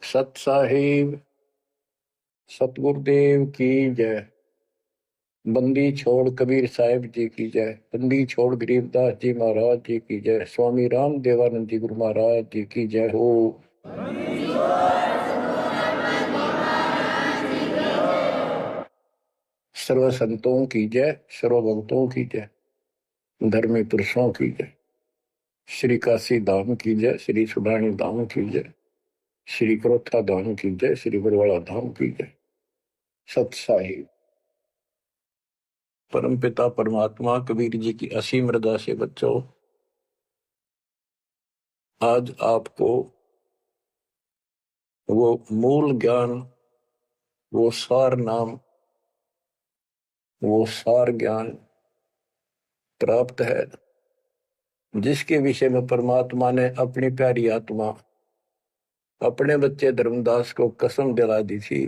सत साहिब सतगुरुदेव की जय। बंदी छोड़ कबीर साहिब जी की जय। बंदी छोड़ गरीबदास जी महाराज जी की जय। स्वामी राम देवानंद जी गुरु महाराज जी की जय हो। सर्व संतों की जय, सर्व भक्तों की जय, धर्मी पुरुषों की जय। श्री काशी धाम की जय, श्री सुडानी धाम की जय, श्री क्रोथा धाम की जय, श्री बरवाड़ा धाम की जय। सत साहिब परमपिता परमात्मा कबीर जी की असीम रजा से बच्चों, आज आपको वो मूल ज्ञान, वो सार नाम, वो सार ज्ञान प्राप्त है जिसके विषय में परमात्मा ने अपनी प्यारी आत्मा अपने बच्चे धर्मदास को कसम दिला दी थी।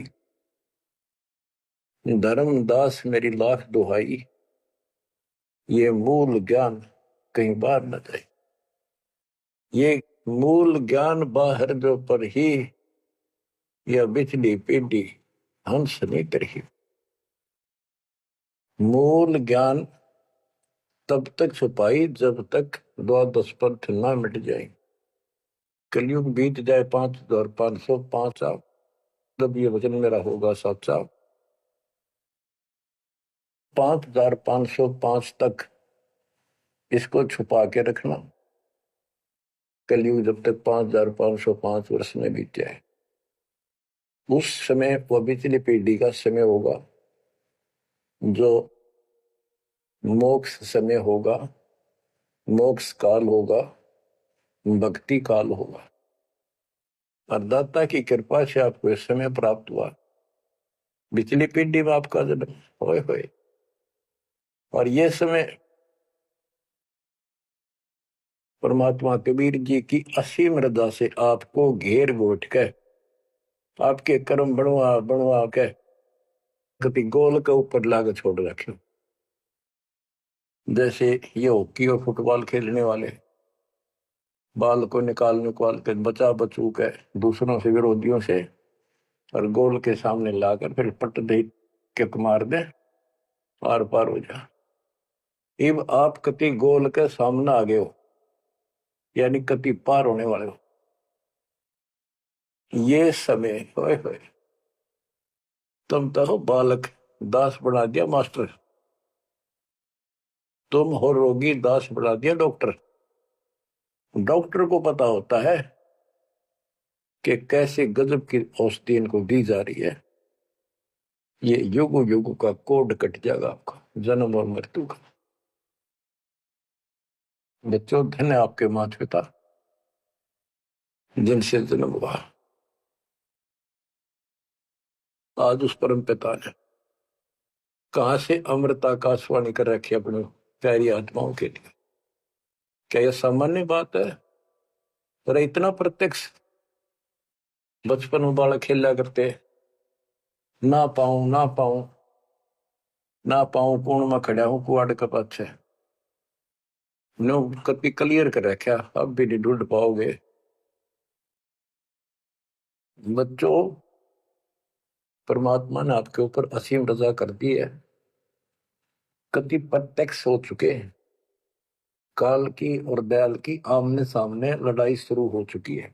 धर्मदास मेरी लाख दुहाई, ये मूल ज्ञान कहीं बाहर न जाए। ये मूल ज्ञान बाहर जो पर ही यह बिजली पीढ़ी हंस नहीं करी। मूल ज्ञान तब तक छुपाई जब तक द्वादश पंथ न मिट जाए। कलयुग बीत जाए 5505 साल, तब ये वचन मेरा होगा साचा। 5505 तक इसको छुपा के रखना। कलयुग जब तक 5505 वर्ष में बीत जाए, उस समय वह बिजली पीढ़ी का समय होगा जो मोक्ष समय होगा, मोक्ष काल होगा, भक्ति काल होगा। और दाता की कृपा से आपको इस समय प्राप्त हुआ। बिजली पीढ़ी में आपका जन्म होए होए, और ये समय परमात्मा कबीर जी की असीम रजा से आपको घेर घोट के आपके कर्म बनवा बनवा के कभी गोल के ऊपर लाके छोड़ रखे। जैसे ये हॉकी और फुटबॉल खेलने वाले बाल को निकाल निकाल के बचा बचू के दूसरों से, विरोधियों से, और गोल के सामने लाकर फिर पट दे के मार दे, पार पार हो जा। अब आप कति गोल के सामने आ गए हो, यानी कति पार होने वाले हो। ये समय होए होए, तुम तो बालक दास बना दिया मास्टर, तुम हो रोगी दास बना दिया डॉक्टर। डॉक्टर को पता होता है कि कैसे गजब की औषधि इनको दी जा रही है। ये युग युग का कोड कट जाएगा आपका, जन्म और मृत्यु का। बच्चों, धन्य आपके माता पिता जिनसे जन्म हुआ। आज उस परम पिता ने कहां से अमृत आकाशवाणी कर रखी अपनी प्यारी आत्माओं के लिए। क्या यह सामान्य बात है? पर इतना प्रत्यक्ष बचपन में बालक खेला करते, ना पाऊं ना पाऊं ना पाऊं, पूर्ण में खड़ा हूं कुआड़ के पाछे, नो कभी क्लियर कर रखा, अब भी नहीं ढूंढ पाओगे। बच्चों, परमात्मा ने आपके ऊपर असीम रजा कर दी है। कति प्रत्यक्ष हो चुके हैं। काल की और दयाल की आमने सामने लड़ाई शुरू हो चुकी है,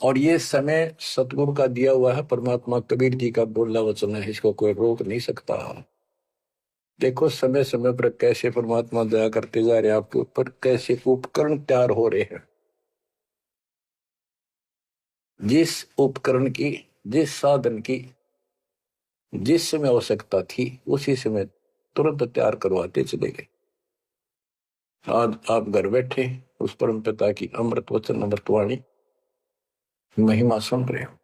और ये समय सतगुरु का दिया हुआ है, परमात्मा कबीर जी का बोला वचन है, इसको कोई रोक नहीं सकता। देखो समय समय पर कैसे परमात्मा दया करते जा रहे हैं आपके ऊपर, कैसे उपकरण तैयार हो रहे हैं। जिस उपकरण की, जिस साधन की जिस समय आवश्यकता थी, उसी समय तुरंत तैयार करवाते चले गए। आज आप घर बैठे उस परम पिता की अमृत वचन अमृतवाणी महिमा सुन रहे हो।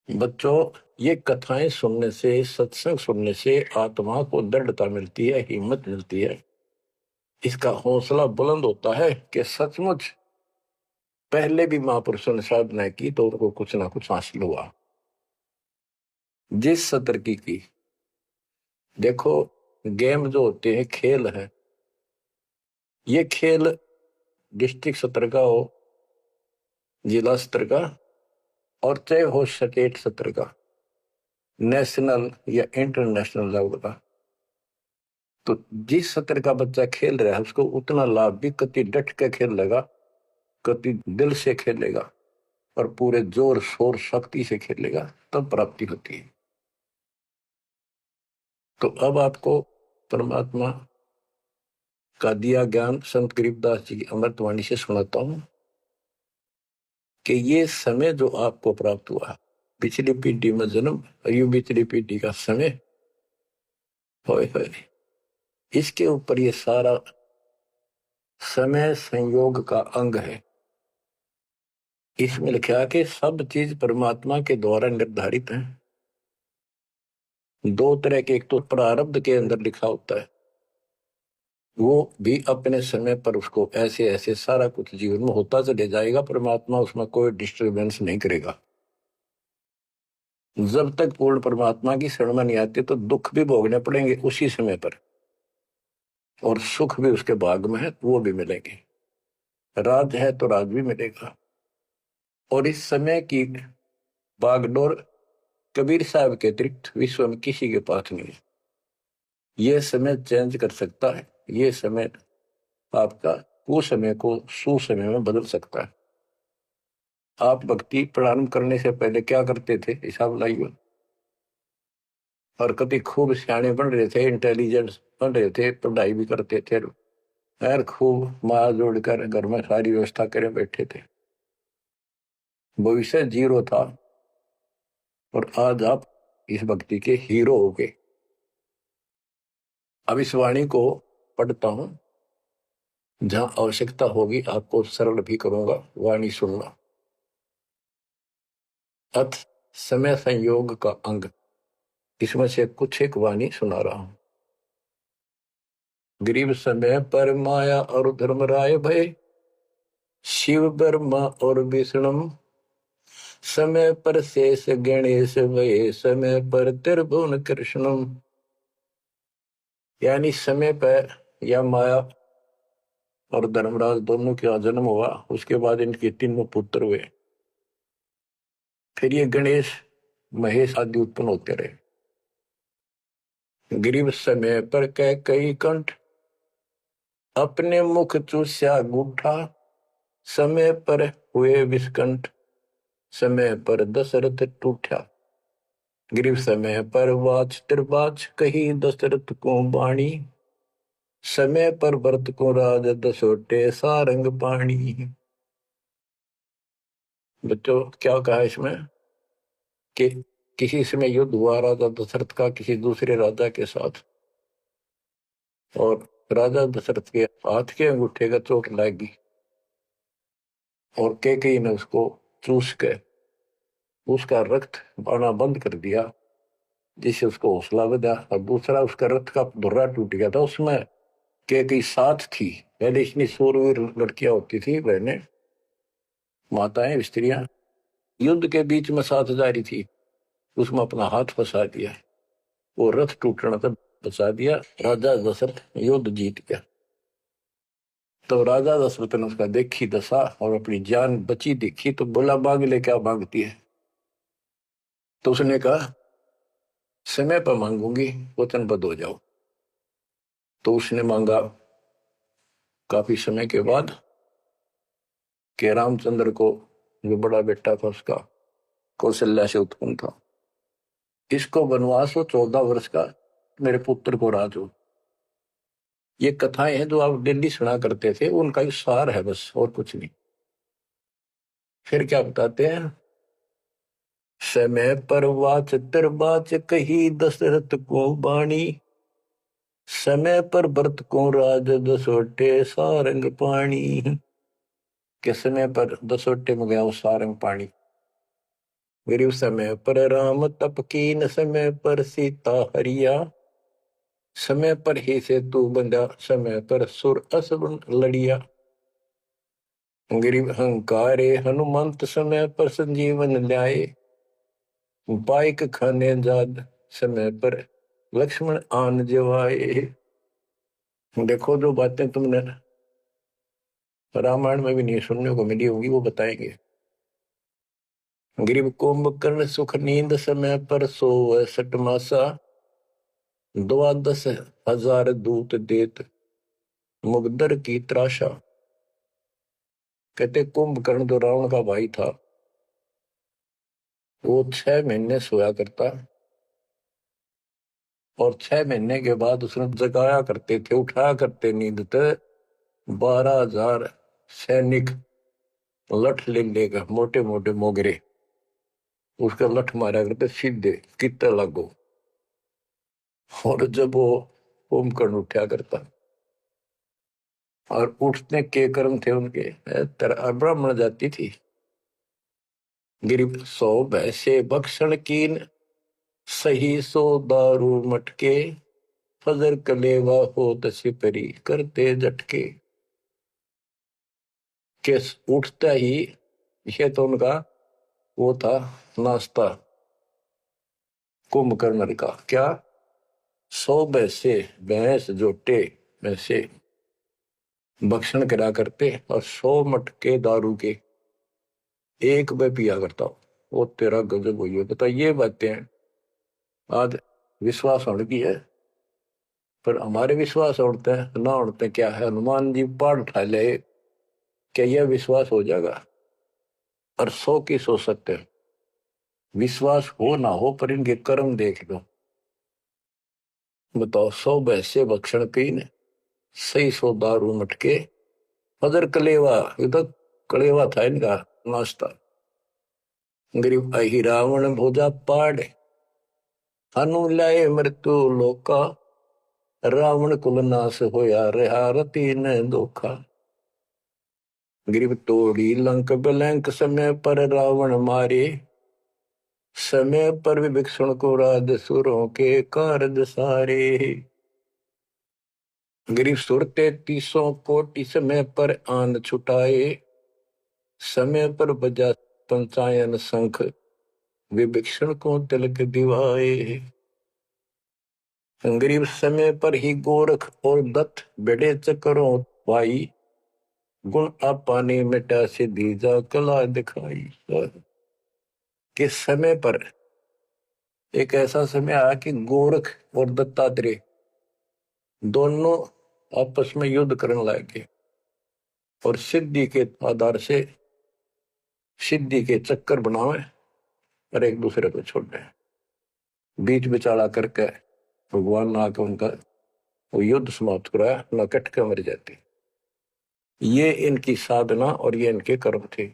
बच्चों, ये कथाएं सुनने से, सत्संग सुनने से आत्मा को दृढ़ता मिलती है, हिम्मत मिलती है, इसका हौसला बुलंद होता है कि सचमुच पहले भी महापुरुषों ने साधना की तो उनको कुछ ना कुछ हासिल हुआ। जिस सतर की देखो, गेम जो होते हैं, खेल है, ये खेल डिस्ट्रिक्ट स्तर का हो, जिला स्तर का, और चाहे हो स्टेट स्तर का, नेशनल या इंटरनेशनल लेवल का, तो जिस स्तर का बच्चा खेल रहा है उसको उतना लाभ भी कति डट के खेलेगा, कति दिल से खेलेगा और पूरे जोर शोर शक्ति से खेलेगा, तब प्राप्ति होती है। तो अब आपको परमात्मा का दिया ज्ञान संत गरीबदास जी की अमृतवाणी से सुनाता हूं कि ये समय जो आपको प्राप्त हुआ, पिछली पीढ़ी में जन्म, अयु पिछली पीढ़ी का समय, होए होए, इसके ऊपर ये सारा समय संयोग का अंग है। इसमें लिखा कि सब चीज परमात्मा के द्वारा निर्धारित है। दो तरह के, एक तो प्रारब्ध के अंदर लिखा होता है, वो भी अपने समय पर उसको ऐसे ऐसे सारा कुछ जीवन में होता चले जाएगा, परमात्मा उसमें कोई डिस्टर्बेंस नहीं करेगा। जब तक पूर्ण परमात्मा की शरण में नहीं आते तो दुख भी भोगने पड़ेंगे उसी समय पर, और सुख भी उसके भाग में है तो वो भी मिलेंगे, राज है तो राज भी मिलेगा। और इस समय की बागडोर कबीर साहब के अतिरिक्त विश्व में किसी के पास नहीं है। ये समय चेंज कर सकता है, ये समय आपका कुसमय को सुसमय में बदल सकता है। आप भक्ति प्रारंभ करने से पहले क्या करते थे, हिसाब लाइए। और कभी खूब सियाने बन रहे थे, इंटेलिजेंस बन रहे थे, पढ़ाई भी करते थे, यार खूब माँ जोड़कर घर में सारी व्यवस्था करे बैठे थे, भविष्य जीरो था। और आज आप इस भक्ति के हीरो हो गए। अब इस वाणी को पढ़ता हूं, जहां आवश्यकता होगी आपको सरल भी करूंगा, वाणी सुनना। अथ समय संयोग का अंग, इसमें से कुछ एक वाणी सुना रहा हूं। गरीब समय पर माया और धर्मराय भय, शिव ब्रह्मा और विष्णु, समय पर शेष गणेश भय, समय पर त्रिभुवन कृष्णम। यानी समय पर या माया और धर्मराज दोनों का जन्म हुआ, उसके बाद इनके तीनों पुत्र हुए, फिर ये गणेश महेश आदि उत्पन्न होते रहे। गरीब समय पर कह कई कंठ, अपने मुख चूस्या गूठा, समय पर हुए विस्कंठ, समय पर दशरथ टूठा। गरीब समय पर वाच त्रिबाच, कही दशरथ को बाणी, समय पर भरत को राज दसोटे सारंग पाणी। बच्चों क्या कहा इसमें कि किसी समय युद्ध हुआ राजा दशरथ का किसी दूसरे राजा के साथ, और राजा दशरथ के हाथ के अंगूठे का चोट लगी और कैकेयी ने उसको चूस के उसका रक्त आना बंद कर दिया, जिससे उसको हौसला बढ़ा। और दूसरा उसका रथ का धुर्रा टूट गया था, उसमें कैकेयी साथ थी। पहले इतनी सूरवीर लड़कियां होती थी, बहनें, माताएं, स्त्रियां, युद्ध के बीच में साथ जा रही थी, उसमें अपना हाथ फंसा दिया, वो रथ टूटने तक बचा दिया, राजा दशरथ युद्ध जीत गया। तो राजा दशरथ ने उसका देखी दशा और अपनी जान बची देखी, तो बोला मांग ले, क्या मांगती है। तो उसने कहा समय पर मांगूंगी, वचनबद्ध हो जाओ। तो उसने मांगा काफी समय के बाद कि रामचंद्र को, जो बड़ा बेटा था उसका, कौशल्या से उत्पन्न था, इसको वनवास हो 14 वर्ष का, मेरे पुत्र को राज हो। ये कथाएं हैं जो आप दिल्ली सुना करते थे, उनका ही सार है बस, और कुछ नहीं। फिर क्या बताते हैं, समय पर वाच त्रिबाच, कही दशरथ को बाणी, समय पर भरत को राज दसोटे सारंग पाणी। के समय पर दसोटे में गया वो सारंग पाणी। गरीब समय पर राम तप कीन, समय पर सीता हरिया, समय पर ही से तू बंधा, समय पर सुर असुर लड़िया। गरीब अहंकारे हनुमंत, समय पर संजीवन ल्याए, बाइक खाने जाद, समय पर लक्ष्मण आन जवाए। देखो जो बातें तुमने रामायण में भी नहीं सुनने को मिली होगी, वो बताएंगे। ग्रीव कुंभकर्ण सुख नींद समय पर सोवै सठ मासा, द्वादश हजार दूत देत मुगदर की त्रासा। कहते कुंभकर्ण जो रावण का भाई था, वो 6 महीने सोया करता, और 6 महीने के बाद उसने जगाया करते थे, उठाया करते नींद थे 12,000 सैनिक लठ ले लेकर, मोटे मोटे मोगरे, उसका लठ मारा करते सीधे कितने लागो। और जब वो कुंभकर्ण उठा करता, और उठने के कर्म थे उनके, ब्राह्मण जाति थी। गिरिप सौ भैसे भक्षण कीन, सही सो दारू मटके, फजर कलेवा हो सिपरी करते झटके। के उठता ही, ये तो उनका वो था नाश्ता कुंभकर्ण का। क्या? 100 भैंसे, भैंस जोटे भैंसे भक्षण करा करते, और 100 मटके दारू के एक में पिया करता। वो तेरा गजब हुई है। बता, ये बातें आज विश्वास होने की है, पर हमारे विश्वास उड़ते हैं ना उड़ते क्या है। हनुमान जी पाठ उठा ले, क्या यह विश्वास हो जाएगा? और 100 की सो सकते हैं, विश्वास हो ना हो, पर इनके कर्म देख लो। बताओ, 100 भैंसे भक्षण कीन, सही सो दारू मटके, फजर कलेवा, ये तो कलेवा था इनका नाश्ता। गरीब अहि रावण भोजा पाड़, हनु लाए मृत्यु लोका, रावण कुल नाश होया रहा रति न धोखा। गरीब तोड़ी लंक बलंक, समय पर रावण मारे, समय पर विभीषण को राज सुरों के कारज सारे। गरीब सुर 33 कोटि, समय पर आन छुटाए, समय पर बजा पंचायन शंख, विभीषण को तिलक दिवाए। गरीब समय पर ही गोरख और दत्त बड़े चक्रों पाई, गुण आपाने मिटा से दीजा कला दिखाई। कि समय पर एक ऐसा समय आया कि गोरख और दत्तात्रेय दोनों आपस में युद्ध करने लगे, और सिद्धि के आधार से सिद्धि के चक्कर बनावे और एक दूसरे को छोड़ दे। बीच बिचारा करके भगवान ने आकर उनका वो युद्ध समाप्त कराया, न कट के मर जाती। ये इनकी साधना और ये इनके कर्म थे।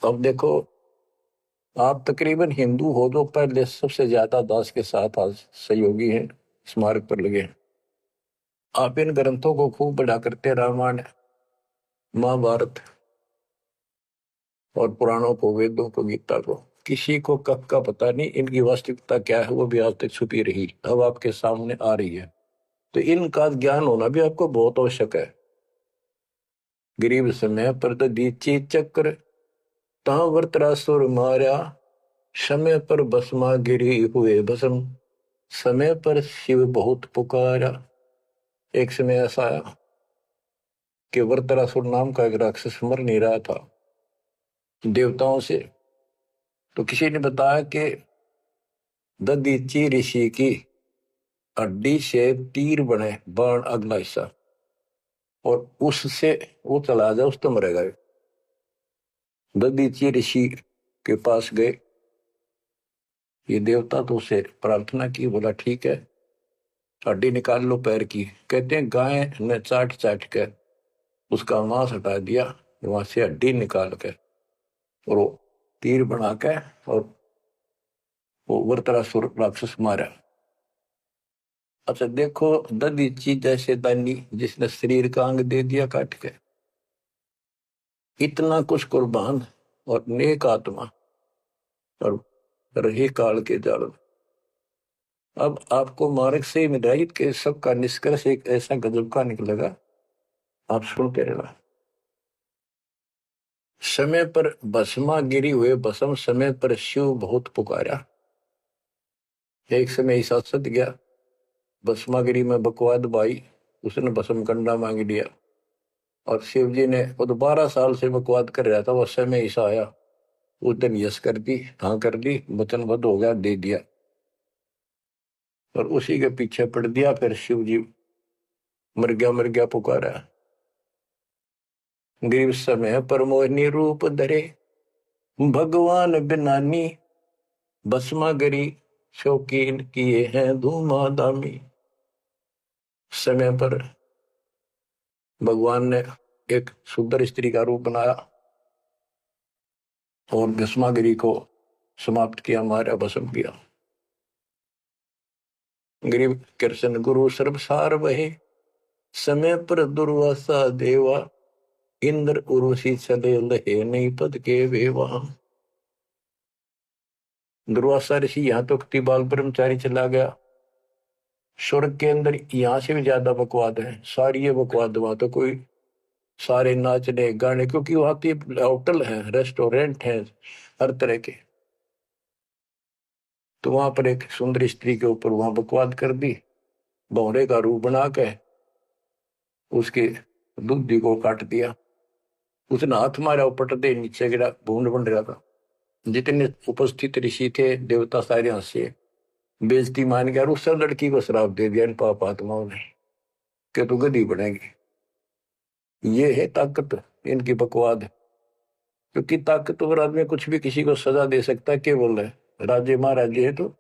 अब देखो, आप तकरीबन हिंदू हो जो पहले सबसे ज्यादा दास के साथ आज सहयोगी हैं, स्मारक पर लगे हैं। आप इन ग्रंथों को खूब पढ़ा करते, रामायण महाभारत और पुराणों को, वेदों को, गीता को। किसी को कब का पता नहीं, इनकी वास्तविकता क्या है वो भी आज तक छुपी रही, अब आपके सामने आ रही है। तो इनका ज्ञान होना भी आपको बहुत आवश्यक है। गरीब समय पर दीची चक्र, ता वृत्रासुर मारा, समय पर भस्मा गिरी हुए भस्म, समय पर शिव बहुत पुकारा। एक समय ऐसा आया कि वृत्रासुर नाम का एक राक्षस मर नहीं रहा था देवताओं से, तो किसी ने बताया कि ददीची ऋषि की हड्डी से तीर बने बाण अगला हिस्सा, और उससे वो चला जाए उस तो मरेगा। ददीची ऋषि के पास गए, ये देवता तो उसे प्रार्थना की, बोला ठीक है हड्डी निकाल लो पैर की। कहते हैं गाय ने चाट चाट कर उसका मांस हटा दिया, वहां से हड्डी निकाल कर और वो तीर बना के और वो वृत्रासुर राक्षस मारा। अच्छा देखो, ददीची जैसे दानी जिसने शरीर का अंग दे दिया काट के, इतना कुछ कुर्बान और नेक आत्मा और रही काल के जाल। अब आपको मार्ग से मिलाई के सबका निष्कर्ष एक ऐसा गजब का निकलेगा, आप सुनते रहना। समय पर भस्मा गिरी हुए भस्म, समय पर शिव बहुत पुकारा। एक समय ऐसा सत गया, भस्मागिरी में बकवाद भाई, उसने भस्म कंडा मांग लिया, और शिव जी ने वो तो 12 साल से बकवाद कर रहा था, वो समय ऐसा आया, उस दिन यश कर दी, हाँ कर दी, वचनबद्ध हो गया, दे दिया। और उसी के पीछे पड़ दिया। फिर शिव जी मर गया पुकारा। ग्रीव समय पर मोहिनी रूप धरे, भगवान बिनानी, भस्मागरी शौकीन किए हैं धूमाधामी। समय पर भगवान ने एक सुंदर स्त्री का रूप बनाया और भस्मागिरी को समाप्त किया, मारा, भस्म किया। ग्रीव कृष्ण गुरु सर्वसार वहे, समय पर दुर्वासा देवा, इंद्र उर्वशी चले लहे नहीं पद के वेवा। दुर्वासा ऋषि यहाँ तो बाल ब्रह्मचारी चला गया, स्वर्ग के अंदर यहाँ से भी ज्यादा बकवाद है, सारी ये बकवाद, वहां तो कोई सारे नाचने गाने, क्योंकि वहां तो होटल है, रेस्टोरेंट है, हर तरह के। तो वहां पर एक सुंदर स्त्री के ऊपर वहां बकवाद कर दी, भौरे का रूप बना के उसके दूधी को काट दिया। उसने हाथ मारा, उपट दे नीचे गिरा, भूड बन रहा था। जितने उपस्थित ऋषि थे देवता सारे हंसे, बेइज्जती मान गया, और उस लड़की को श्राप दे दिया इन पाप आत्माओं ने कि तू गधी बनेगी। ये है ताकत इनकी बकवाद। क्योंकि ताकतवर आदमी कुछ भी किसी को सजा दे सकता है, केवल है राजे महाराजे है तो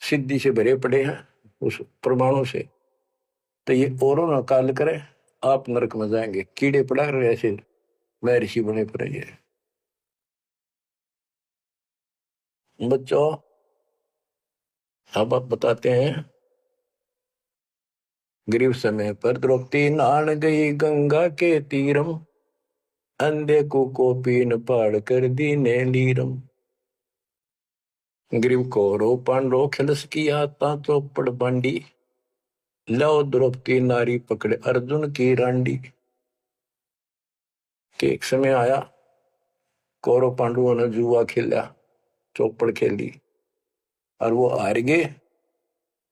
सिद्धि से भरे पड़े हैं उस प्रमाणों से। तो ये औरों ना काल करे, आप नरक में जाएंगे, कीड़े पड़ा रहे ऐसे मैं ऋषि बने पड़े। ये बच्चों अब आप बताते हैं, ग्रीव समय पर द्रौपदी नहान गई गंगा के तीरम, अंधे को पीन पाड़ कर दीने लीरम। ग्रीव कौरव पांडव खिलस की आता चौपड़ बांडी, लो द्रौपदी नारी पकड़े अर्जुन की रांडी। के एक समय आया, कौरव पांडवों ने जुआ खेला, चौपड़ खेली और वो हार गए।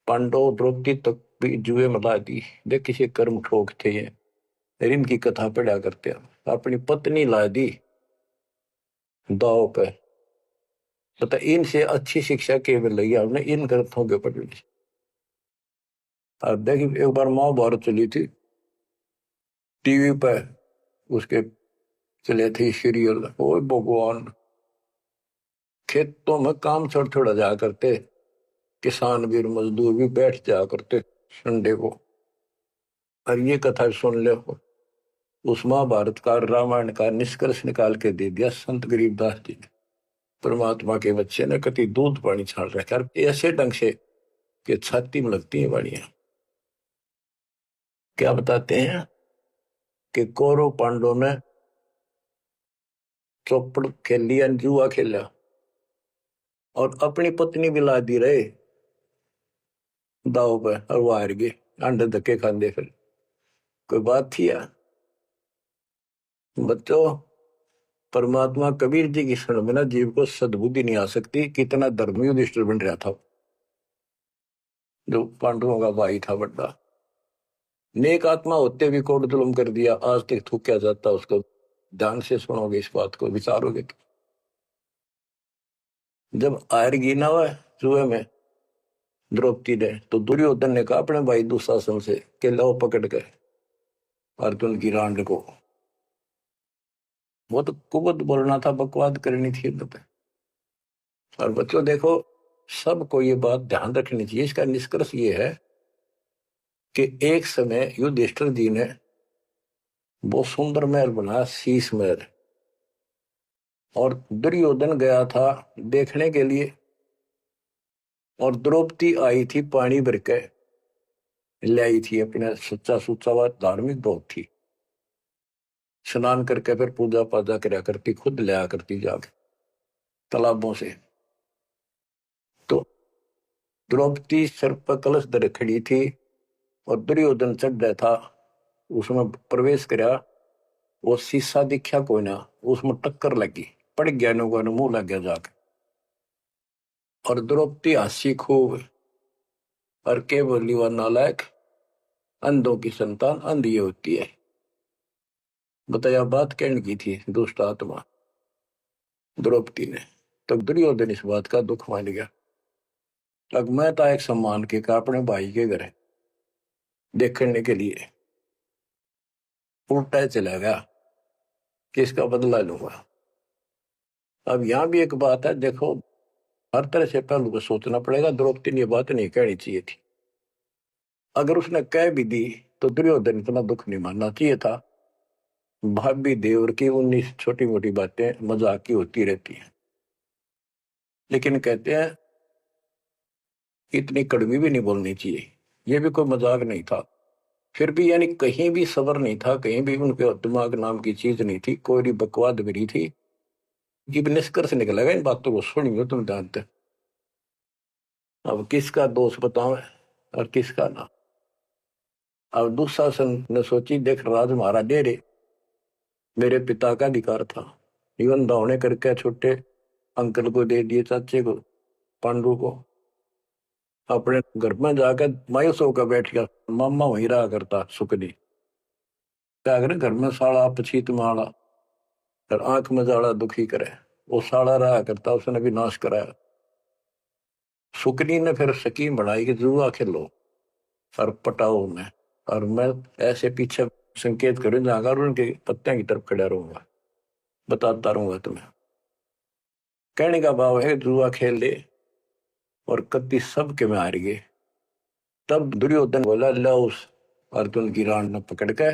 पांडव द्रौपदी तक भी जुए में ला दी। देख किसी कर्म ठोक थे ये, इनकी कथा पढ़ा करते हैं। अपनी पत्नी ला दी दाव पे। पता इनसे अच्छी शिक्षा केवल लगी हमने इन ग्रंथों के पढ़ने से। अब देखिए एक बार महाभारत चली थी टीवी पे, उसके चले थे सीरियल। ओ भगवान, खेतों में काम छोड़ छोड़ा जा करते, किसान भी मजदूर भी बैठ जा करते संडे को, और ये कथा सुन ले। उस महाभारत का रामायण का निष्कर्ष निकाल के दे दिया संत गरीबदास जी ने। परमात्मा के बच्चे ने कति दूध पानी छाल रखा ऐसे ढंग से कि छाती में लगती है बाड़ियां। क्या बताते हैं कि कौरव पांडवों ने चौपड़ खेल लिया, जुआ खेला और अपनी पत्नी भी ला दी रहे दाव पे, और वो हार गए, अंडे धक्के खाते। फिर कोई बात थी यार बच्चों। परमात्मा कबीर जी की शरण में ना जीव को सद्बुद्धि नहीं आ सकती। कितना धर्मी युधिष्ठिर बन रहा था, जो पांडवों का भाई था बड़ा नेक आत्मा होते भी कोट जुल्म कर दिया, आज तक थूका जाता उसको। ध्यान से सुनोगे इस बात को, विचारोगे तो। जब आयरगी ना हुआ जुए में द्रौपदी ने, तो दुर्योधन ने कहा अपने भाई दुशासन से कि लो पकड़ के अर्जुन की रांड को। वो तो कुबत बोलना था, बकवाद करनी थी पे। और बच्चों देखो, सबको ये बात ध्यान रखनी चाहिए। इसका निष्कर्ष ये है कि एक समय युधिष्ठिर जी ने बहुत सुंदर महल बनाया, शीश महल, और दुर्योधन गया था देखने के लिए, और द्रौपदी आई थी पानी भर के लाई थी, अपने सच्चा सुच्चा व धार्मिक बहुत थी। स्नान करके फिर पूजा पाजा करा करती, खुद लिया करती जाके तालाबों से। तो द्रौपदी सर पर कलश धर खड़ी थी और दुर्योधन चढ़ रहा था, उसमें प्रवेश करा। वो शीशा दिखा कोई ना, उसमें टक्कर लगी, पड़ गया, नो मुंह लग गया जाके। और द्रौपदी हंसी खूब, और के बोली वह नालायक, अंधों की संतान अंधी होती है। बताया बात कहने की थी दुष्ट आत्मा द्रौपदी ने। तब दुर्योधन इस बात का दुख मान गया। अब मैं था एक सम्मान के का अपने भाई के घर देखने के लिए उल्टा चला गया कि इसका बदला लूंगा। अब यहाँ भी एक बात है, देखो हर तरह से पहलू को सोचना पड़ेगा। द्रौपदी ने ये बात नहीं कहनी चाहिए थी। अगर उसने कह भी दी तो दुर्योधन इतना दुख नहीं मानना चाहिए था। भाभी देवर की 19 छोटी मोटी बातें मजाक की होती रहती हैं, लेकिन कहते हैं इतनी कड़वी भी नहीं बोलनी चाहिए। ये भी कोई मजाक नहीं था। फिर भी यानी कहीं भी सबर नहीं था, कहीं भी उनके दिमाग नाम की चीज नहीं थी, कोई बकवाद भरी थी। ये निष्कर्ष निकलेगा इन बातों को सुनियो तुम जानते। अब किसका दोष बताओ और किसका ना। अब दुशासन ने सोची, देख राज हमारा डेरे मेरे पिता का अधिकार था, जीवन दावने करके छोटे अंकल को दे दिए, चाचे को पांडु को। अपने घर में जाकर मायूस होकर बैठ गया। मामा वहीं रहा करता सुकनी। क्या करे घर में साड़ा पछीत माड़ा और आंख में जाड़ा दुखी करे, वो साड़ा रहा करता, उसने भी नाश कराया। सुकनी ने फिर स्कीम बढ़ाई कि जुआ खेलो और पटाओ उन्हें, और मैं ऐसे पीछे संकेत करूं जाकर और उनके पत्तियां की तरफ खड़ा रहूंगा, बताता रहूंगा तुम्हें। कहने का भाव है जुआ खेल ले और कत्ती सब के में हार गए। तब दुर्योधन बोला, ला उस अर्जुन की रान ने पकड़ के।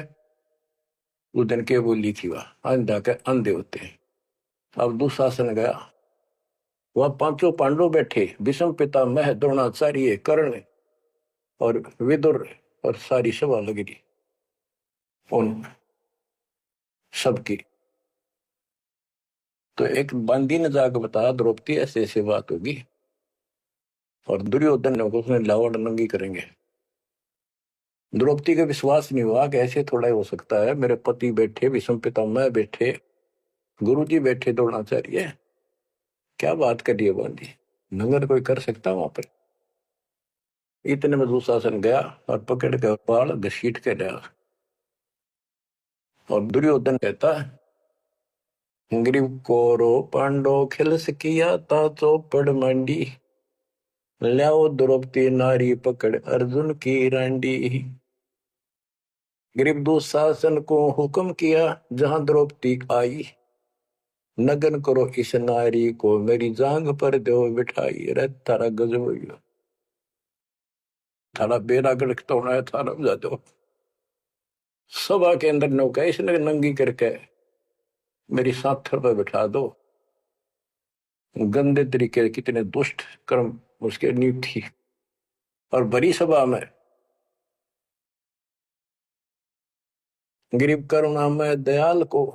उस दिन के बोली थी वह अंधा के अंधे होते हैं। अब दुशासन गया, वह पांचों पांडव बैठे, भीष्म पितामह द्रोणाचार्य कर्ण और विदुर, और सारी सभा लग रही उन सबकी। तो एक बंदी ने जाकर बताया द्रौपदी ऐसे ऐसी बात होगी, और दुर्योधन ने उसने लावड़ नंगी करेंगे। द्रौपदी का विश्वास नहीं हुआ कि ऐसे थोड़ा ही हो सकता है। मेरे पति बैठे, भीष्म पितामह बैठे, गुरुजी बैठे, द्रोणाचार्य, क्या बात कर रही है बंदी, नंगर कोई कर सकता वहां पर। इतने में दुशासन गया और पकड़ के बाल घसीट के लिया। और दुर्योधन कहता है, ग्रीव कोरो पांडो खिलस किया ता चौपड़ मंडी, ल्याओ द्रौपदी नारी पकड़ अर्जुन की रांडी। ग्रीव दुशासन को हुक्म किया जहां द्रौपदी आई, नगन करो इस नारी को मेरी जांग पर दो बिठाई। अरे थारा गजब हो गया, थारा बेड़ा गड़क तो होना है, थारा बजा दो। सभा के अंदर नौका इसने नंगी करके मेरी साथर पर बिठा दो। गंदे तरीके, कितने दुष्ट कर्म उसके नींव थी। और बड़ी सभा में गरीब करुणा में दयाल को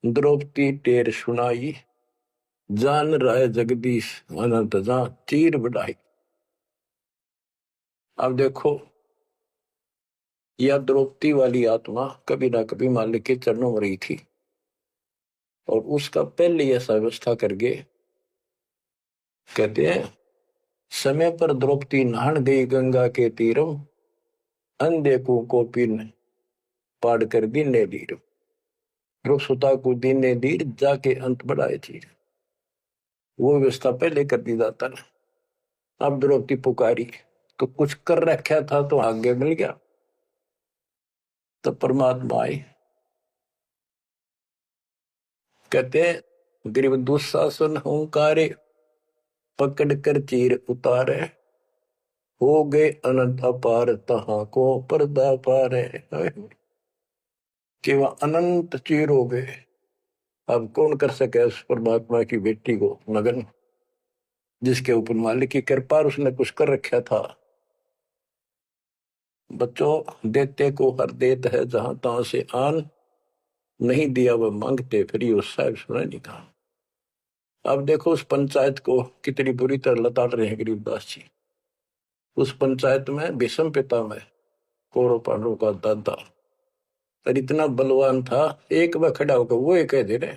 द्रौपदी टेर सुनाई, जान रहे जगदीश अनंत जा चीर बढ़ाई। अब देखो, यह द्रौपदी वाली आत्मा कभी ना कभी मालिक के चरणों में रही थी, और उसका पहले ऐसा व्यवस्था करके कहते हैं, समय पर द्रौपदी नहान गई गंगा के तीरम, अंधे को कोपिन पाड़ कर दीने दीर, सुता को दीने दीर जाके अंत बढ़ाए चीर। वो व्यवस्था पहले कर दी जाता ना। अब द्रौपदी पुकारी तो कुछ कर रखा था तो आगे मिल गया। तो परमात्मा आए, कहते हैं गरीब दुशासन हुंकारे, पकड़ कर चीर उतारे, हो गए अनंत अपार तहां को पर्दा पारे। कि वह अनंत चीर हो गए। अब कौन कर सके उस परमात्मा की बेटी को नगन, जिसके ऊपर मालिक की कृपा उसने कुछ कर रखा था। बच्चों, देते को हर देत है जहां तहां से आन, नहीं दिया वह मांगते फिर उस साहब सुना नहीं कहा। अब देखो उस पंचायत को कितनी बुरी तरह लताड़ रहे हैं गरीबदास जी। उस पंचायत में भीष्म पितामह कौरव पांडवों का दादा और इतना बलवान था, एक बार खड़ा होकर वो ये कह दे रहे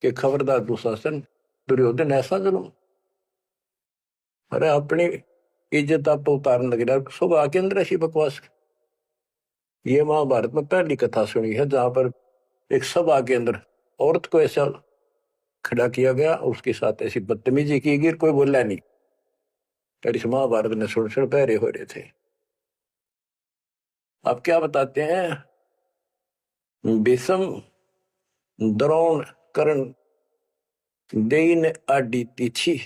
कि खबरदार दुशासन, दुर्योधन ऐसा जुल्म। अरे अपनी इज्जत आप उतारने लग रहा, सुबह के अंदर ऐसी बकवास। ये महाभारत में पहली कथा सुनी है जहां पर एक सभा के अंदर औरत को ऐसा खड़ा किया गया, उसके साथ ऐसी बदतमीजी की गई, कोई बोला नहीं। पर इस महाभारत ने सुन सुन पैरे हो रहे थे। आप क्या बताते हैं? भीष्म द्रोण कर्ण देइन आडी तीछी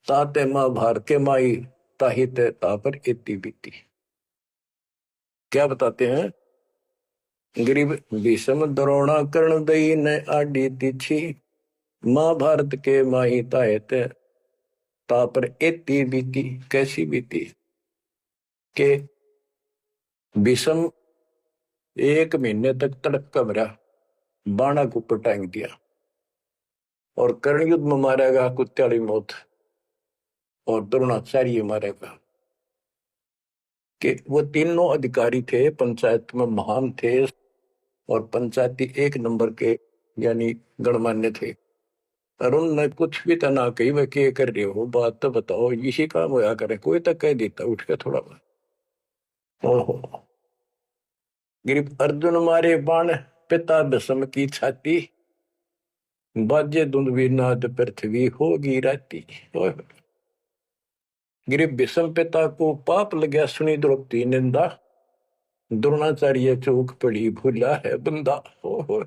ताते महाभारत के माई ताहित तापर इति बीती। क्या बताते हैं? गरीब भीष्म द्रोणा कर्ण देइन आडी तीछी महाभारत के माई ताहित तापर इति बीती। कैसी बीती? के भीष्म 1 महीने तक तड़प का मरा, बाणा को पटांग दिया, और कर्ण युद्ध में मारेगा कुत्ते वाली मौत, और द्रोणाचार्य मारेगा। कि वो तीनों अधिकारी थे, पंचायत में महान थे, और पंचायती 1 नंबर के यानी गणमान्य थे। और उनने कुछ भी तो ना कही, वह क्या कर रहे हो, बात तो बताओ, इसी काम होया करे। कोई तक कह देता उठ के थोड़ा। ओहो, गिरिप अर्जुन मारे बाण पिता भीष्म की छाती बाजे दुंदवी नाद पृथ्वी होगी राती। गिरिप भीष्म पिता को पाप लगा सुनी द्रौपदी निंदा द्रोणाचार्य चौक पड़ी भूला है बंदा। ओहो,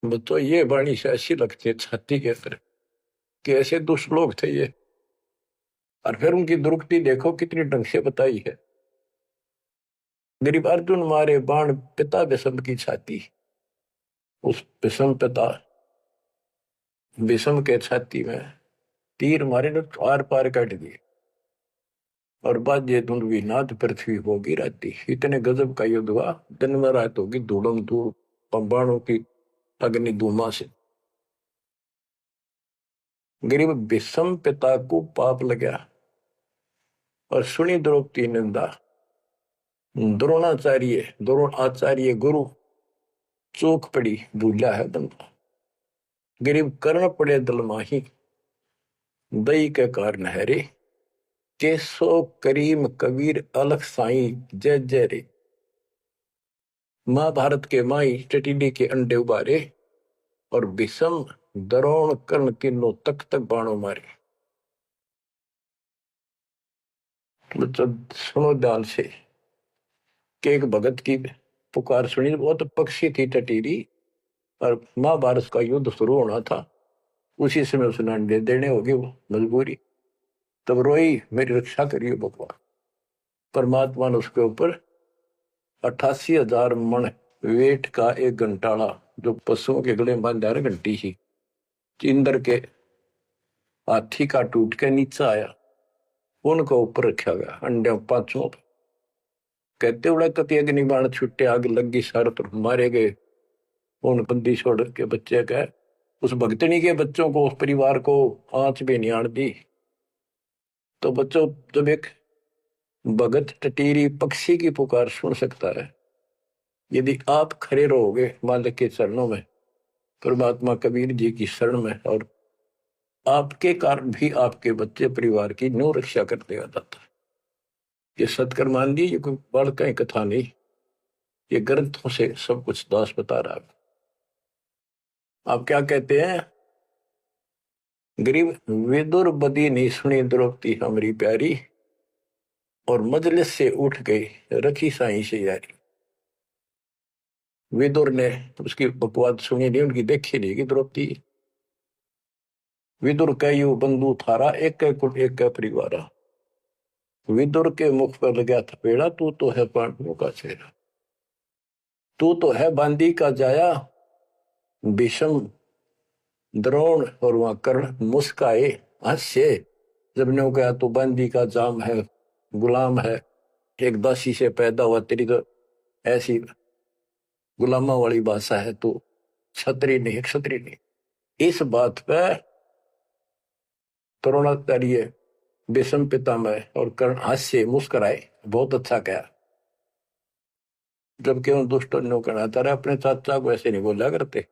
तो ये वाणी से ऐसी लगती है छाती के अंदर कि ऐसे दुष्ट लोग थे ये। और फिर उनकी दुर्गति देखो कितनी ढंग से बताई है। गरीब अर्जुन मारे बाण पिता भीष्म की छाती, उस भीष्म पिता भीष्म के छाती में तीर मारे न आर पार काट दिए, और बाजे धुंधवी नाद पृथ्वी होगी राती। इतने गजब का युद्ध हुआ, दिन में रात होगी धूड़म धूड़ पंबाणों की अग्नि धूमा से। गरीब भीष्म पिता को पाप लगा और सुनी द्रौपदी निंदा द्रोण आचार्य गुरु चौक पड़ी भूला है बंदा। गरीब कर्ण पड़े दल माही दई के कारण है रे केसो करीम कबीर अलख साई जय जय रे। महाभारत के माई टटीडी के अंडे उबारे और भीष्म द्रोण कर्ण किन्नो तक तक बाणों मारे। तो सुनो ध्यान से कि एक भगत की पुकार सुनी, बहुत पक्षी थी टटीरी, और महाभारत का युद्ध शुरू होना था। उसी समय उसने अंडे देने होगी, वो मजबूरी। तब रोई मेरी रक्षा करिए भगवान। परमात्मा ने उसके ऊपर 88,000 मन वेट का एक घंटाला जो पशुओं के गले में बांधा है घंटी ही, इंद्र के हाथी का टूट के नीचे आया, उनको ऊपर रखा गया अंडे 5 कहते उड़ा कति अग्नि बाण छुट्टे, आग लगी सारे तरफ मारे गए। उन बंदी छोड़ के बच्चे का उस भक्तनी के बच्चों को, उस परिवार को आंच भी नहीं आड़ दी। तो बच्चों, जब एक भगत टटीरी पक्षी की पुकार सुन सकता है, यदि आप खड़े रहोगे मालिक के चरणों में, परमात्मा कबीर जी की शरण में, और आपके कारण भी आपके बच्चे परिवार की न्यू रक्षा कर देगा दाता। ये सत्कर्मान दी, ये कोई बड़ का कथा नहीं, ये ग्रंथों से सब कुछ दास बता रहा है। आप क्या कहते हैं? गरीब विदुर बदी नहीं सुनी द्रौपदी हमारी प्यारी, और मजलिस से उठ गई रखी साई से यारी। विदुर ने उसकी बकवाद सुनी नहीं, उनकी देखी नहीं कि द्रौपदी। विदुर कहो बंधु थारा एक कुट एक परिवार। विदुर के मुख पर लगा थपेड़ा, तू तो है पांडवों का चेहरा, तू तो है बांदी का जाया। भीष्म द्रोण और वहां कर्ण मुस्काए हंसे जब ने कहा तू बांदी का जाम है, गुलाम है, एक दासी से पैदा हुआ, तेरी तो ऐसी गुलामा वाली भाषा है, तो क्षत्रिय नहीं, क्षत्रिय नहीं। इस बात पे द्रोणाचार्य भीष्म पितामह और कर्ण हास्य मुस्कुराए, बहुत अच्छा कहा। जबकि उन दुष्टों ने कहना था अपने चाचा को ऐसे नहीं बोला करते।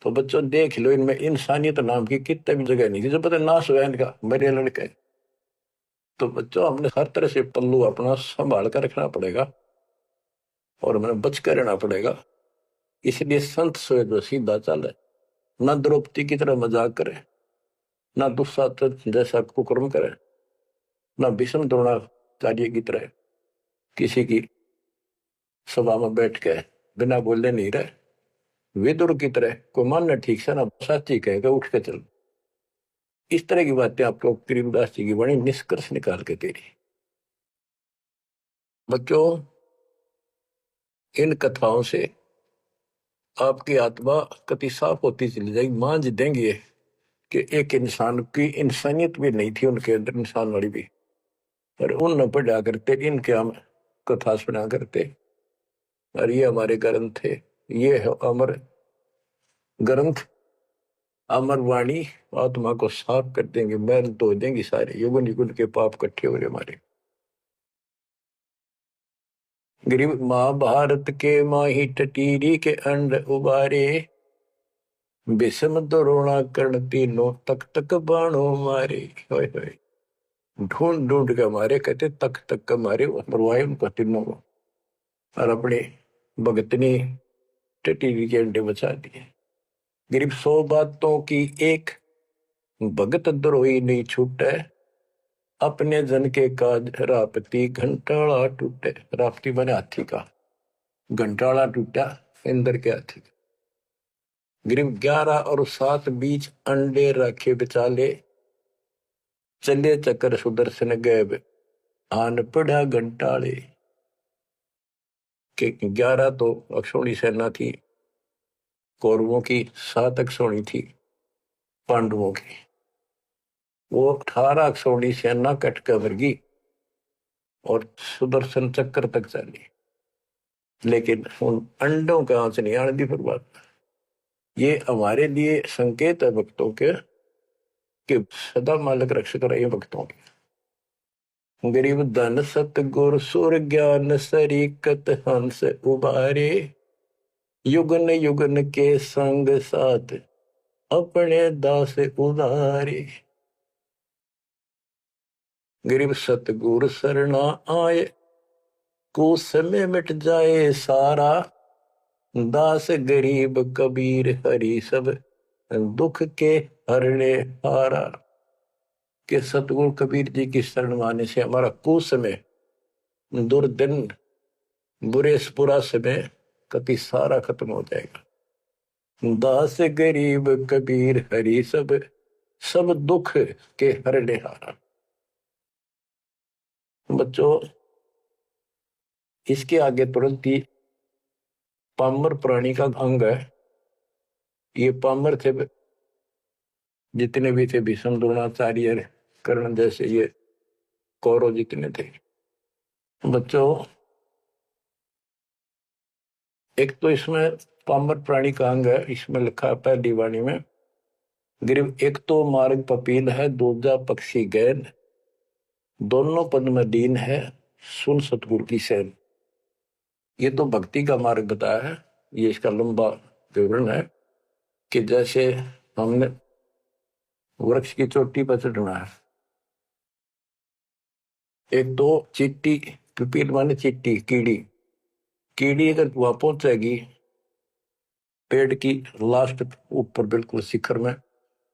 तो बच्चों देख लो, इनमें इंसानियत नाम की कितने भी जगह नहीं थी। जब पता नाश हुआ इनका, मेरे लड़के तो बच्चों हमने हर तरह से पल्लू अपना संभाल कर रखना पड़ेगा और हमें बच कर रहना पड़ेगा। इसलिए संत सोए जो सीधा चले, ना द्रौपदी की तरह मजाक करे, ना दुस्साहस जैसा कुकर्म करे, ना भीष्म द्रोणाचार्य की तरह किसी की सभा में बैठ के बिना बोले नहीं रहे। विदुर की तरह को मानना ठीक से ना साची कहेगा उठ के चल। इस तरह की बातें आपको गरीबदास जी की बड़ी निष्कर्ष निकाल के दे रही। बच्चों इन कथाओं से आपकी आत्मा कति साफ होती चली जाएगी। मान देंगे कि एक इंसान की इंसानियत भी नहीं थी उनके अंदर, इंसान वाली भी, पर उन न पढ़ा करते, इनके हम कथा सुना करते। और ये हमारे ग्रंथ थे, ये है अमर ग्रंथ, अमर वाणी आत्मा को साफ कर देंगे, मैल धो देंगे सारे युगन युगन के पाप इकट्ठे हो रहे हमारे। गरीब महाभारत के माही टटीरी के अंड उबारे, विषम द्रोणा कर्ण तीनों तक तक बाणों मारे। होय होय, ढूंढ ढूंढ के मारे, कहते तक तक के मारे, मरवाए उनको तीनों को, और अपने भगतनी टटीरी के अंडे बचा दिए। गरीब 100 बातों की एक, भगत द्रोही नहीं छूटे, अपने जन के काज रापती घंटाला टूटे। रापती बने हाथी का, घंटाला टूटा इंद्र के हाथी का। गरीब 11 और 7 बीच अंडे रखे बिचाले, चले चक्कर सुदर्शन गए आन पड़ा घंटाले। के 11 तो अक्षौणी सेना थी कौरवों की, 7 अक्षौणी थी पांडवों की। वो 18 अक्षौणी सेना कट कर गई और सुदर्शन चक्कर तक चली, लेकिन उन अंडों का आंच नहीं आने दी बर्बाद। ये हमारे लिए संकेत है भक्तों के कि सदा मालक रक्षक रहे भक्तों के। गरीब धन सत गुर सुर ज्ञान सरीकत हंस उबारे, युगन युगन के संग साथ अपने दास उदारे। गरीब सतगुर शरणा आए, कुछ समय मिट जाए सारा, दास गरीब कबीर हरि सब दुख के हरने हारा। के सतगुरु कबीर जी की शरण आने से हमारा कुछ समय, दुर्दिन, बुरा समय कति सारा खत्म हो जाएगा। दास गरीब कबीर हरि सब सब दुख के हरने हारा। बच्चों इसके आगे तुरंत ही पामर प्राणी का अंग है। ये पामर थे जितने भी थे, भीष्म द्रोणाचार्य कर्ण जैसे ये कौरव जितने थे। बच्चों एक तो इसमें पामर प्राणी का अंग है, इसमें लिखा है पहली वाणी में, गरीब एक तो मार्ग पपील है, दूजा पक्षी गैन, दोनों पद में दीन है, सुन सतगुरु की सैन। ये तो भक्ति का मार्ग बताया है। ये इसका लंबा विवरण है कि जैसे हमने वृक्ष की चोटी पर चढ़ना है, एक तो चीटी, पिपील माने चीटी, कीड़ी, कीड़ी अगर वहां पहुंचेगी पेड़ की लास्ट ऊपर बिल्कुल शिखर में,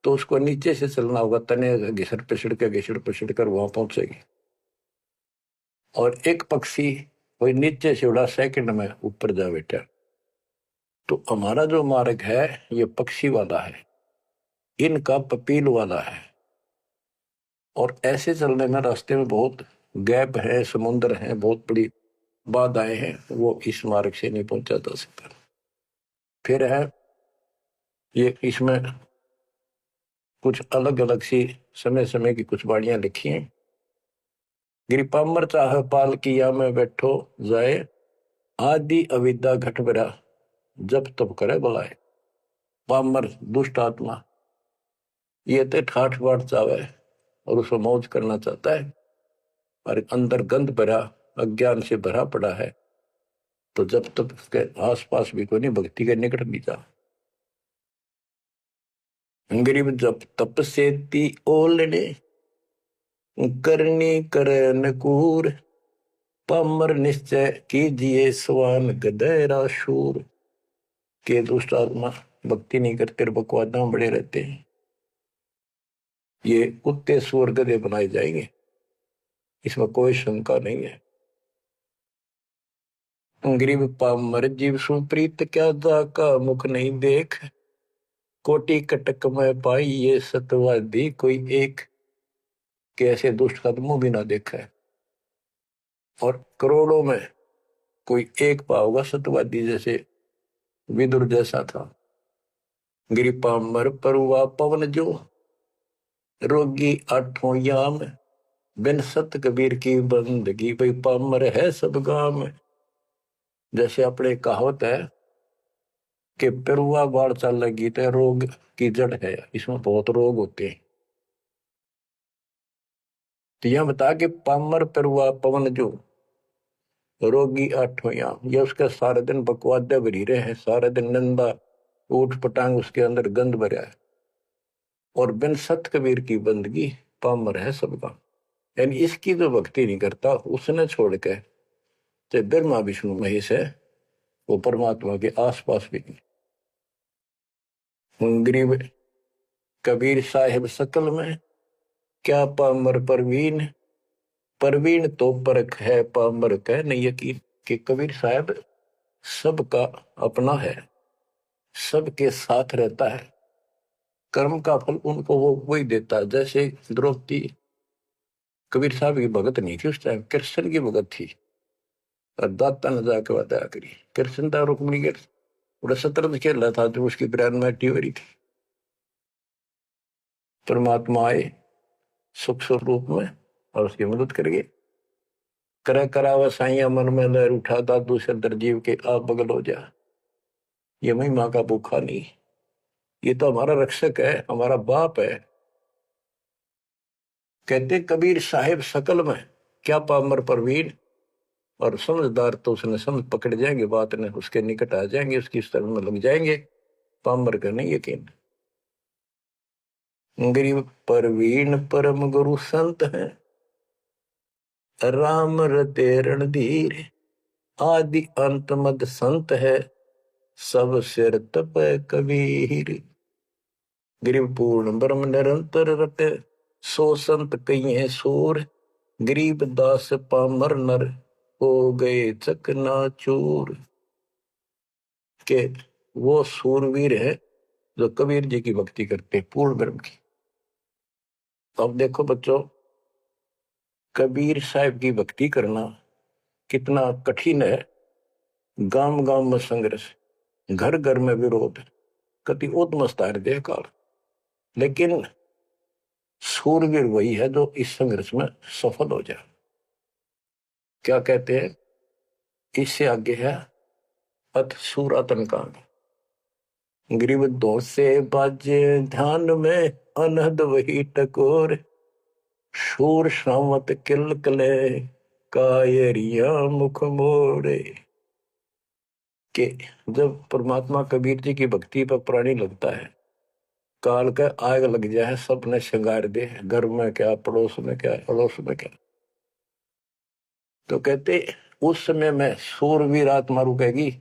तो उसको नीचे से चलना होगा, तने घिसड़ पिसड़ कर वहां पहुंचेगी। और एक पक्षी कोई नीचे से उड़ा सेकंड में ऊपर जा बैठा। तो हमारा जो मार्ग है ये पक्षी वाला है, इनका पपील वाला है। और ऐसे चलने में रास्ते में बहुत गैप है, समुद्र है, बहुत बड़ी बाधाएं हैं, वो इस मार्ग से नहीं पहुंचा जा सकता। फिर है ये, इसमें कुछ अलग अलग सी समय समय की कुछ बाणियां लिखी हैं। गिरिपामर चाह पाल किया में बैठो जाए, आदि अविद्या घट बरा जब तब करे बुलाए। पामर दुष्ट आत्मा ये तो ठाठ बाट चावे और उसको मौज करना चाहता है, और अंदर गंध भरा अज्ञान से भरा पड़ा है, तो जब तक उसके आसपास भी कोई नहीं, भक्ति के निकट नहीं जा। गरीब जब तप से ती ओलने, करनी करे नकूर, पामर निश्चय कीजिए स्वान गधेरा शूर। के दुष्ट आत्मा भक्ति नहीं करते, बकवादा में बड़े रहते हैं, ये कुत्ते सुअर गधे बनाए जाएंगे, इसमें कोई शंका नहीं है। गरीब पामर जीव सुप्रीत, क्या जा का मुख नहीं देख, कोटि कटक में पाई ये सतवादी कोई एक। कैसे दुष्ट का मुंह भी ना देखा है, और करोड़ों में कोई एक पाओगा सतवादी, जैसे विदुर जैसा था। गिरी पामर परुआ पवन जो, रोगी आठों याम, बिन सत कबीर की बंदगी, भाई पामर है सब गाम। जैसे अपने कहावत है कि पेरुआ बाढ़ चल लगी तो रोग की जड़ है, इसमें बहुत रोग होते हैं। तो यह बता कि पामर पेरुआ पवन जो, रोगी आठों याम, ये उसके सारे दिन बकवादे भरी रहे हैं, सारे दिन नंदा ऊट पटांग उसके अंदर गंद भरा है। और बिन सत कबीर की बंदगी, पामर है सबका। यानी इसकी जो भक्ति नहीं करता, उसने छोड़ के चाहे ब्रह्मा विष्णु महेश है, वो परमात्मा के आसपास भी नहीं। गरीब कबीर साहिब सकल में, क्या पामर परवीन, परवीन तो परख है पामर कह नहीं यकीन। कि कबीर साहब सबका अपना है, सबके साथ रहता है, कर्म का फल उनको वो वही देता है। जैसे द्रौपदी कबीर साहब की भगत नहीं थी, उस टाइम कृष्ण की भगत थी, और दाता ने जाके बताया करी कृष्ण था रुक्मिणी के पूरा शतरंज खेल रहा था, जो उसकी ब्रांड में टिवरी थी। परमात्मा आए सुख स्वरूप में और उसकी मदद करेंगे। करे करावा साइया मन में लहर उठा, दादू से दरजीव के आप बगल हो जा। ये महिमा का भूखा नहीं, ये तो हमारा रक्षक है, हमारा बाप है। कहते कबीर साहिब सकल में, क्या पामर परवीन, और समझदार तो उसने समझ पकड़ जाएंगे, बात ने उसके निकट आ जाएंगे, उसकी शरण में लग जाएंगे। पामर का नहीं यकीन। गरीब परवीन परम गुरु संत है, राम रते रणधीर, आदि अंत मद संत है, सब सिर तप कबीर। गरीब पूर्ण ब्रह्म निरंतर रटे, सो संत कहिए सूर, गरीब दास पामर नर, हो गए चकनाचूर। के वो सूरवीर है जो कबीर जी की भक्ति करते पूर्ण ब्रह्म की। अब देखो बच्चों, कबीर साहब की भक्ति करना कितना कठिन है। गांव गांव में संघर्ष, घर घर में विरोध, कति उद्मस्ता हृदय काल, लेकिन सूरवीर वही है जो इस संघर्ष में सफल हो जाए। क्या कहते हैं, इससे आगे है अथ सूरातन कांड। गरीब दो से बाजे ध्यान में, अनहद वही टकोर, शूर शामत किल कले, कायरिया मुख मोड़े। कि जब परमात्मा कबीर जी की भक्ति पर प्राणी लगता है, काल का आग लग जाए, सबने श्रृंगार दे, घर में क्या, पड़ोस में क्या, अड़ोस में क्या। तो कहते उस समय में सूरवीर आत्मा रुकेगी,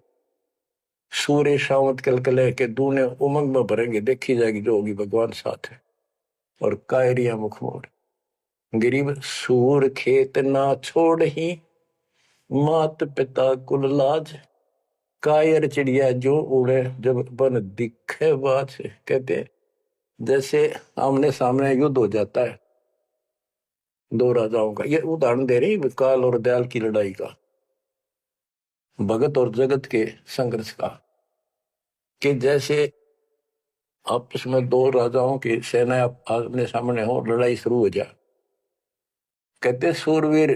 सूर्य शावत कलकले के दूने उमंग में भरेंगे, देखी जाएगी जो होगी भगवान साथ है। और कायरिया मुख मोड़, गरीब सूर खेत ना छोड़ ही, मात पिता कुल लाज, कायर चिड़िया जो उड़े जब बन दिखे बाज। कहते जैसे आमने सामने युद्ध हो जाता है दो राजाओं का, ये उदाहरण दे रही काल और दयाल की लड़ाई का, भगत और जगत के संघर्ष का। कि जैसे आपस में दो राजाओं की सेना आमने सामने हो, लड़ाई शुरू हो जाए, कहते सूरवीर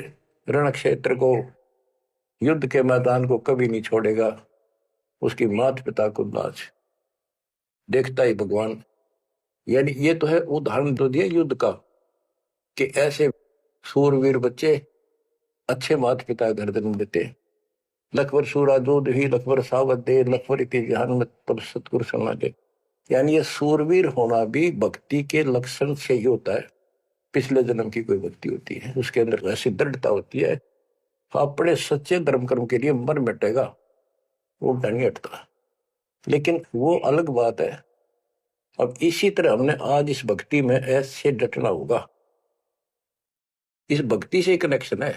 रण क्षेत्र को, युद्ध के मैदान को कभी नहीं छोड़ेगा, उसकी माता पिता को लाज, देखता ही भगवान। यानी ये तो है उदाहरण तो दिया युद्ध का, कि ऐसे सूरवीर बच्चे अच्छे माता पिता घर जन्म देते। लखवर सूरा दूध ही लखवर सावत दे, लखवर इति जहान में तब सतगुरु समा दे। यानी ये सूरवीर होना भी भक्ति के लक्षण से ही होता है। पिछले जन्म की कोई भक्ति होती है, उसके अंदर ऐसी दृढ़ता होती है, अपने सच्चे धर्म कर्म के लिए मर मिटेगा, वो नहीं हटता। लेकिन वो अलग बात है। अब इसी तरह हमने आज इस भक्ति में ऐसे डटना होगा, इस भक्ति से कनेक्शन है।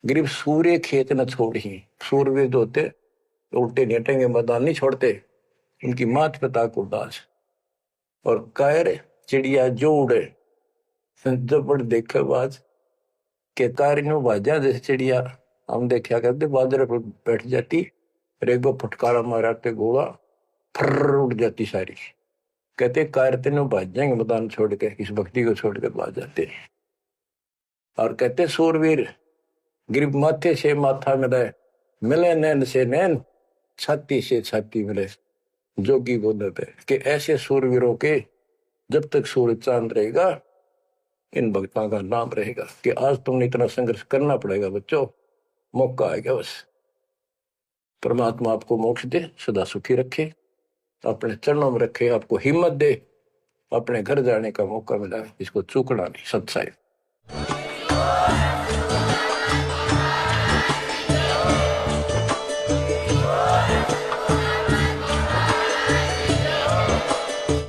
गरीब सूर्य खेत न छोड़ी, सूर्यवीर जो होते उल्टे नहीं हटेंगे, मैदान नहीं छोड़ते, उनकी मात पिता को दास। और कायर चिड़िया जो उड़े, जब देखे बाज के कार बाजा जैसे चिड़िया हम देखा करते, बाजरे पर बैठ जाती, रेगो फटकारा माराते गोला फर उड़ जाती सारी। कहते कार तीनों भाज जाएंगे मैदान छोड़ के, इस भक्ति को छोड़ के भाज जाते। और कहते सूरवीर गिरिब माथे से माथा मिले, मिले नैन से नैन, छाती से छाती मिले, जोगी बोलते कि ऐसे सूरवीरों के जब तक सूरज चांद रहेगा, इन भक्तों का नाम रहेगा। कि आज तुमने इतना संघर्ष करना पड़ेगा बच्चों, मौका आएगा बस। परमात्मा आपको मोक्ष दे, सदा सुखी रखे, अपने चरणों में रखे, आपको हिम्मत दे, अपने घर जाने का मौका मिला, इसको चूकना नहीं। सत्साई।